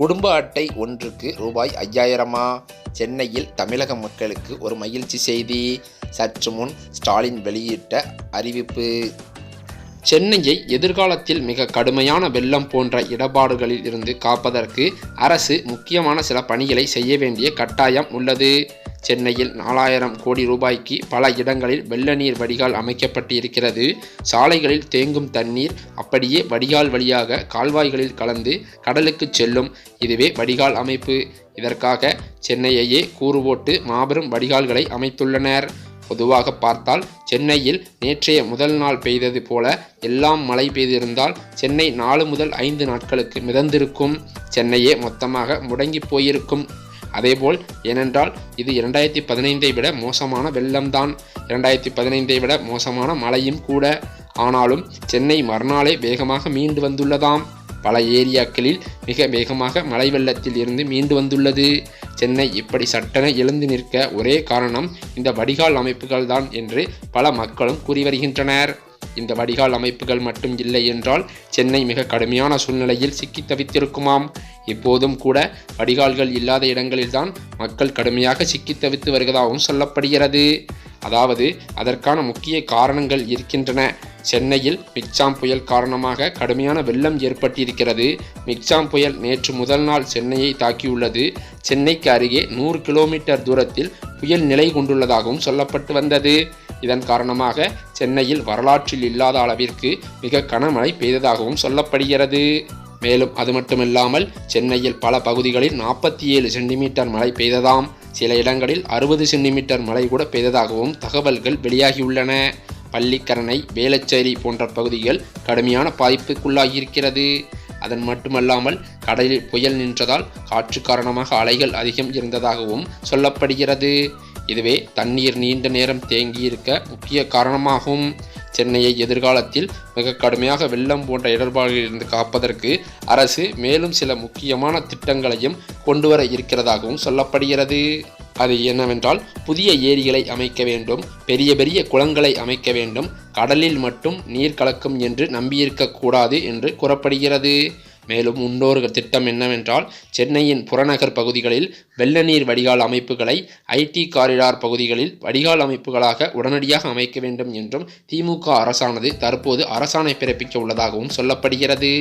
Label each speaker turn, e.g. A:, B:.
A: குடும்ப அட்டை ஒன்றுக்கு ரூபாய் 5000-மா? சென்னையில் தமிழக மக்களுக்கு ஒரு மகிழ்ச்சி செய்தி. சற்று முன் ஸ்டாலின் வெளியிட்ட அறிவிப்பு. சென்னையை எதிர்காலத்தில் மிக கடுமையான வெள்ளம் போன்ற இடர்பாடுகளில் இருந்து காப்பதற்கு அரசு முக்கியமான சில பணிகளை செய்ய வேண்டிய கட்டாயம் உள்ளது. சென்னையில் 4000 கோடி ரூபாய்க்கு பல இடங்களில் வெள்ள நீர் வடிகால் அமைக்கப்பட்டு இருக்கிறது. சாலைகளில் தேங்கும் தண்ணீர் அப்படியே வடிகால் வழியாக கால்வாய்களில் கலந்து கடலுக்கு செல்லும். இதுவே வடிகால் அமைப்பு. இதற்காக சென்னையையே கூறு போட்டு மாபெரும் வடிகால்களை அமைத்துள்ளனர். பொதுவாக பார்த்தால் சென்னையில் நேற்றைய முதல் நாள் பெய்தது போல எல்லாம் மழை பெய்திருந்தால் சென்னை 4 முதல் 5 நாட்களுக்கு மிதந்திருக்கும். சென்னையே மொத்தமாக முடங்கி போயிருக்கும். அதேபோல் ஏனென்றால் இது 2015ஐ விட மோசமான வெள்ளம்தான், 2015ஐ விட மோசமான மழையும் கூட. ஆனாலும் சென்னை மறுநாளே வேகமாக மீண்டு வந்துள்ளதாம். பல ஏரியாக்களில் மிக வேகமாக மழை வெள்ளத்தில் இருந்து மீண்டு வந்துள்ளது. சென்னை இப்படி சட்டென எழுந்து நிற்க ஒரே காரணம் இந்த வடிகால் அமைப்புகள் தான் என்று பல மக்களும் கூறி வருகின்றனர். இந்த வடிகால் அமைப்புகள் மட்டும் இல்லை என்றால் சென்னை மிக கடுமையான சூழ்நிலையில் சிக்கி தவித்திருக்குமாம். இப்போதும் கூட வடிகால்கள் இல்லாத இடங்களில்தான் மக்கள் கடுமையாக சிக்கி தவித்து வருவதாகவும் சொல்லப்படுகிறது. அதாவது அதற்கான முக்கிய காரணங்கள் இருக்கின்றன. சென்னையில் மிக்ஜாம் புயல் காரணமாக கடுமையான வெள்ளம் ஏற்பட்டிருக்கிறது. மிக்ஜாம் புயல் நேற்று முதல் நாள் சென்னையை தாக்கியுள்ளது. சென்னைக்கு அருகே 100 கிலோமீட்டர் தூரத்தில் புயல் நிலை கொண்டுள்ளதாகவும் சொல்லப்பட்டு வந்தது. இதன் காரணமாக சென்னையில் வரலாற்றில் இல்லாத அளவிற்கு மிக கனமழை பெய்ததாகவும் சொல்லப்படுகிறது. மேலும் அது மட்டுமில்லாமல் சென்னையில் பல பகுதிகளில் 47 சென்டிமீட்டர் மழை பெய்ததாம். சில இடங்களில் 60 சென்டிமீட்டர் மழை கூட பெய்ததாகவும் தகவல்கள் வெளியாகியுள்ளன. பள்ளிக்கரணை, வேளச்சேரி போன்ற பகுதிகள் கடுமையான பாதிப்புக்குள்ளாகியிருக்கிறது. அதன் மட்டுமல்லாமல் கடலில் புயல் நின்றதால் காற்று காரணமாக அலைகள் அதிகம் இருந்ததாகவும் சொல்லப்படுகிறது. இதுவே தண்ணீர் நீண்ட நேரம் தேங்கியிருக்க முக்கிய காரணமாகும். சென்னையை எதிர்காலத்தில் மிக கடுமையாக வெள்ளம் போன்ற இடர்பாடுகளிலிருந்து காப்பதற்கு அரசு மேலும் சில முக்கியமான திட்டங்களையும் கொண்டுவர இருக்கிறதாகவும் சொல்லப்படுகிறது. அது என்னவென்றால் புதிய ஏரிகளை அமைக்க வேண்டும், பெரிய பெரிய குளங்களை அமைக்க வேண்டும், கடலில் மட்டும் நீர் கலக்கும் என்று நம்பியிருக்கக்கூடாது என்று கூறப்படுகிறது. மேலும் இன்னொரு திட்டம் என்னவென்றால் சென்னையின் புறநகர் பகுதிகளில் வெள்ள நீர் வடிகால் அமைப்புகளை ஐடி காரிடார் பகுதிகளில் வடிகால் அமைப்புகளாக உடனடியாக அமைக்க வேண்டும் என்றும் திமுக அரசானது தற்போது அரசாணை பிறப்பிக்க உள்ளதாகவும் சொல்லப்படுகிறது.